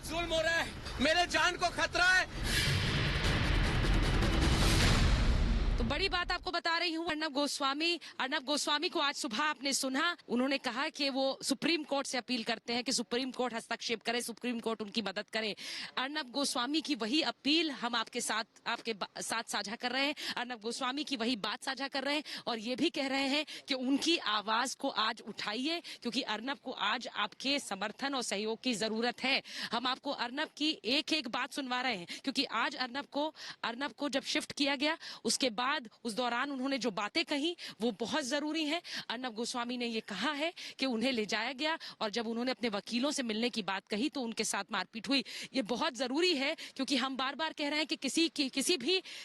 जुल्म हो रहा है, मेरे जान को खतरा है। तो बड़ी बात आपको बता रही हूँ, अर्नब गोस्वामी को आज सुबह आपने सुना, उन्होंने कहा कि वो सुप्रीम कोर्ट से अपील करते हैं कि सुप्रीम कोर्ट हस्तक्षेप करे, सुप्रीम कोर्ट उनकी मदद करे। अर्नब गोस्वामी की वही अपील हम आपके साथ साझा कर रहे हैं। अर्नब गोस्वामी की वही बात साझा कर रहे हैं और ये भी कह रहे हैं कि उनकी आवाज को आज उठाइए, क्योंकि अर्नब को आज आपके समर्थन और सहयोग की जरूरत है। हम आपको अर्नब की एक एक बात सुनवा रहे हैं, क्योंकि आज अर्नब को जब शिफ्ट किया गया उसके बाद उस दौरान उन्होंने जो बातें कही वो बहुत जरूरी है। अर्नब गोस्वामी ने ये कहा है कि उन्हें ले जाया गया और जब उन्होंने अपने वकीलों से मिलने की बात कही तो उनके साथ मारपीट हुई। ये बहुत जरूरी है, क्योंकि हम बार बार कह रहे हैं कि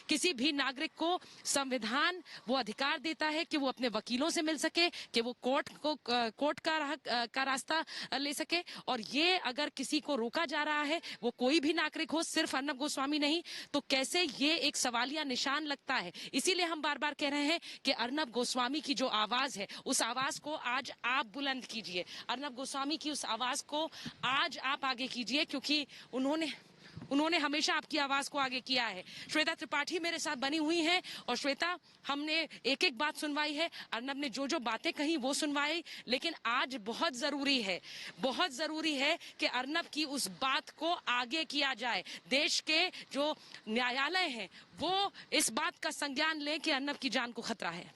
किसी भी नागरिक को संविधान वो अधिकार देता है कि वो अपने वकीलों से मिल सके, कि वो कोर्ट का रास्ता ले सके। और ये अगर किसी को रोका जा रहा है, वो कोई भी नागरिक हो, सिर्फ अर्नब गोस्वामी नहीं, तो कैसे ये एक सवालिया निशान लगता है। इसीलिए हम बार बार कह रहे हैं कि अर्नब गोस्वामी की जो आवाज है उस आवाज को आज आप बुलंद कीजिए। अर्नब गोस्वामी की उस आवाज को आज आप आगे कीजिए, क्योंकि उन्होंने हमेशा आपकी आवाज को आगे किया है। श्वेता त्रिपाठी मेरे साथ बनी हुई हैं और श्वेता, हमने एक एक बात सुनवाई है, अर्नब ने जो जो बातें कही वो सुनवाई, लेकिन आज बहुत जरूरी है कि अर्नब की उस बात को आगे किया जाए। देश के जो न्यायालय हैं वो इस बात का संज्ञान लें कि अर्नब की जान को खतरा है।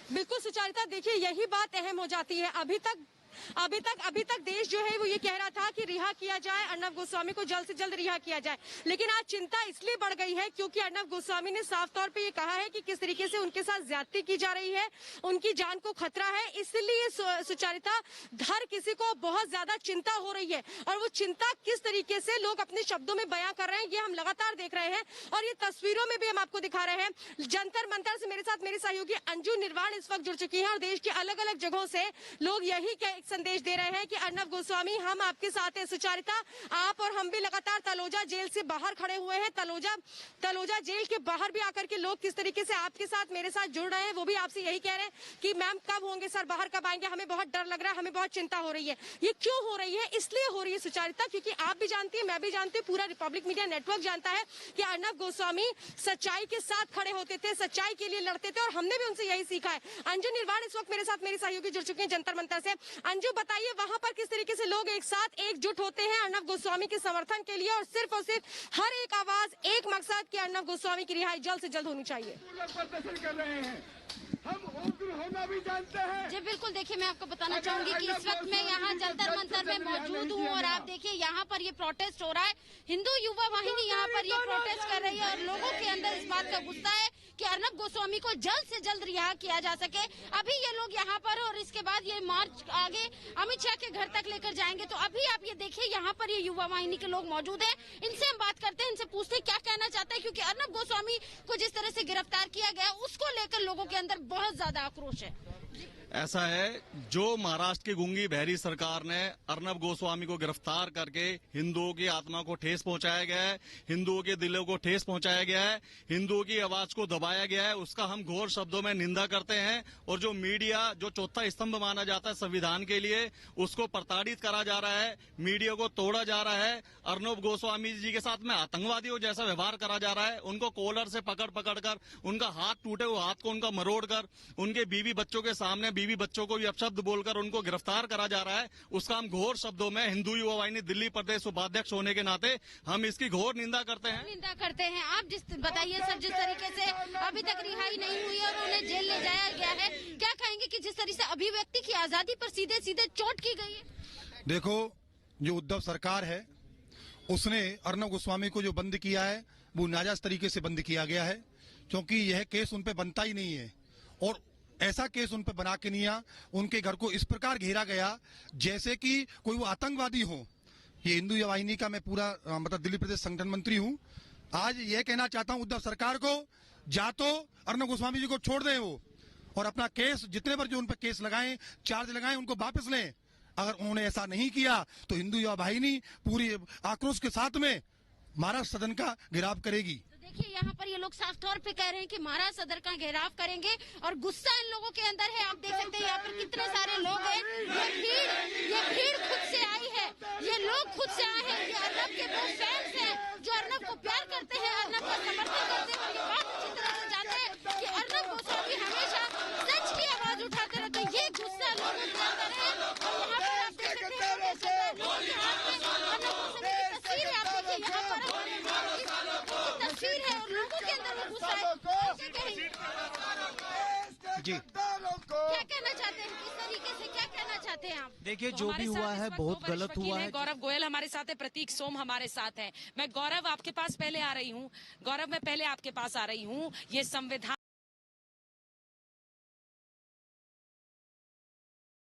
बिल्कुल सुचारिता, देखिए यही बात अहम हो जाती है। अभी तक देश जो है वो ये कह रहा था कि रिहा किया जाए, अर्नब गोस्वामी को जल्द से जल्द रिहा किया जाए, लेकिन आज चिंता इसलिए बढ़ गई है क्योंकि अर्नब गोस्वामी ने साफ तौर पे ये कहा है कि किस तरीके से उनके साथ ज्यादती की जा रही है, उनकी जान को खतरा है। इसलिए सुचारिता, हर किसी को बहुत ज्यादा चिंता हो रही है और वो चिंता किस तरीके से लोग अपने शब्दों में बयां कर रहे हैं ये हम लगातार देख रहे हैं और ये तस्वीरों में भी हम आपको दिखा रहे हैं। जंतर मंतर से मेरे साथ मेरी सहयोगी अंजू निर्वाण इस वक्त जुड़ चुकी है और देश के अलग अलग जगहों से लोग यही संदेश दे रहे हैं कि अर्नब गोस्वामी, हम आपके साथ हैं। सुचारिता, आप और हम भी लगातार तलोजा जेल से बाहर खड़े हुए हैं। तलोजा जेल के बाहर भी आकर के लोग किस तरीके से आपके साथ, मेरे साथ जुड़ रहे हैं, वो भी आपसे यही कह रहे हैं कि मैम कब होंगे सर, बाहर कब आएंगे, हमें बहुत डर लग रहा है, हमें बहुत चिंता हो रही है। ये क्यों हो रही है? इसलिए हो रही है सुचारिता, क्योंकि आप भी जानती है, मैं भी जानती हूँ, पूरा रिपब्लिक मीडिया नेटवर्क जानता है कि अर्नब गोस्वामी सच्चाई के साथ खड़े होते थे, सच्चाई के लिए लड़ते थे और हमने भी उनसे यही सीखा है। अंजू निर्वाण इस वक्त मेरे साथ मेरी सहयोगी जुड़ चुके हैं जंतर मंतर से। अंजू, बताइए वहां पर किस तरीके से लोग एक साथ एकजुट होते हैं अर्नब गोस्वामी के समर्थन के लिए और सिर्फ हर एक आवाज, एक मकसद कि अर्नब गोस्वामी की रिहाई जल्द से जल्द होनी चाहिए। प्रदर्शन कर रहे हैं, हम उग्र होना भी जानते हैं। जी बिल्कुल, देखिए मैं आपको बताना चाहूंगी कि इस वक्त मैं यहाँ जंतर मंतर में मौजूद हूँ और आप देखिए यहाँ पर ये प्रोटेस्ट हो रहा है। हिंदू युवा वाहिनी यहाँ पर ये प्रोटेस्ट कर रही है और लोगों के अंदर इस बात का गुस्सा है कि अर्नब गोस्वामी को जल्द से जल्द रिहा किया जा सके। अभी ये लोग यहाँ पर और इसके बाद ये मार्च आगे अमित शाह के घर तक लेकर जाएंगे। तो अभी आप ये देखिए यहाँ पर ये युवा वाहिनी के लोग मौजूद हैं, इनसे हम बात करते हैं, इनसे पूछते हैं क्या कहना चाहते हैं, क्योंकि अर्नब गोस्वामी को जिस तरह से गिरफ्तार किया गया उसको लेकर लोगों के अंदर बहुत ज्यादा आक्रोश है। ऐसा है, जो महाराष्ट्र की गूंगी बहरी सरकार ने अर्नब गोस्वामी को गिरफ्तार करके हिंदुओं की आत्मा को ठेस पहुंचाया गया है, हिंदुओं के दिलों को ठेस पहुंचाया गया है, हिंदुओं की आवाज को दबाया गया है, उसका हम घोर शब्दों में निंदा करते हैं। और जो मीडिया, जो चौथा स्तंभ माना जाता है संविधान के लिए, उसको प्रताड़ित करा जा रहा है, मीडिया को तोड़ा जा रहा है। अर्नब गोस्वामी जी के साथ में आतंकवादियों जैसा व्यवहार करा जा रहा है, उनको कॉलर से पकड़ कर, उनका हाथ टूटे हुए हाथ को उनका मरोड़ कर, उनके बीवी बच्चों के सामने बीवी बच्चों को भी अपशब्द बोलकर उनको गिरफ्तार करा जा रहा है। उसका हम घोर शब्दों में, हिंदू युवा वाहिनी दिल्ली प्रदेश उपाध्यक्ष होने के नाते हम इसकी घोर निंदा करते हैं। आप बताइए सर, जिस तरीके से अभी तक रिहाई नहीं हुई और उन्हें जेल ले जाया गया है, क्या कहेंगे कि जिस तरह से अभिव्यक्ति की आजादी पर सीधे सीधे चोट की गई है? देखो, जो उद्धव सरकार है उसने अर्नब गोस्वामी को जो बंद किया है वो नाजायज तरीके से बंद किया गया है, क्योंकि यह केस उन पे बनता ही नहीं है और ऐसा केस उन पे बना के नहीं, उनके घर को इस प्रकार घेरा गया जैसे कि कोई वो आतंकवादी हो। ये हिंदू युवा वाहिनी का मैं पूरा मतलब दिल्ली प्रदेश संगठन मंत्री हूँ। आज ये कहना चाहता हूँ उद्धव सरकार को, या तो अर्नब गोस्वामी जी को छोड़ दें वो और अपना केस, जितने बार जो उन पर केस लगाएं, चार्ज लगाएं, उनको वापस लें। अगर उन्होंने ऐसा नहीं किया तो हिंदू युवा वाहिनी पूरी आक्रोश के साथ में महाराष्ट्र सदन का घेराव करेगी। देखिए यहाँ पर ये लोग साफ तौर पे कह रहे हैं कि महाराज सदर का घेराव करेंगे और गुस्सा इन लोगों के अंदर है। आप देख सकते हैं यहाँ पर कितने सारे लोग हैं। ये भीड़ खुद से आई है, ये लोग खुद से आए हैं। ये अर्नब के वो फैंस हैं जो अर्नब को प्यार करते हैं, अर्नब का समर्थन करते हैं और ये बात अच्छी तरह से जानते हैं कि अर्नब गोस्वामी हमेशा सच की आवाज उठाते रहते हैं। ये गुस्सा लोगों के अंदर है और यहाँ पर आप देख सकते हैं लोगों के हाथ में अर्नब गोस्वामी की तस्वीर है। आप देखिए यहाँ पर तस्वीर है और लोगों के अंदर वो गुस्सा है। क्या कहेंगे? जी क्या कहना चाहते हैं? किस तरीके से क्या कहना चाहते हैं आप? देखिए तो जो हमारे भी साथ हुआ इस है वक्त बहुत दो वरिष्ठ गलत वकील हुआ हैं। है। गौरव गोयल हमारे साथ है, प्रतीक सोम हमारे साथ है। मैं गौरव आपके पास पहले आ रही हूँ। गौरव मैं पहले आपके पास आ रही हूँ। ये संविधान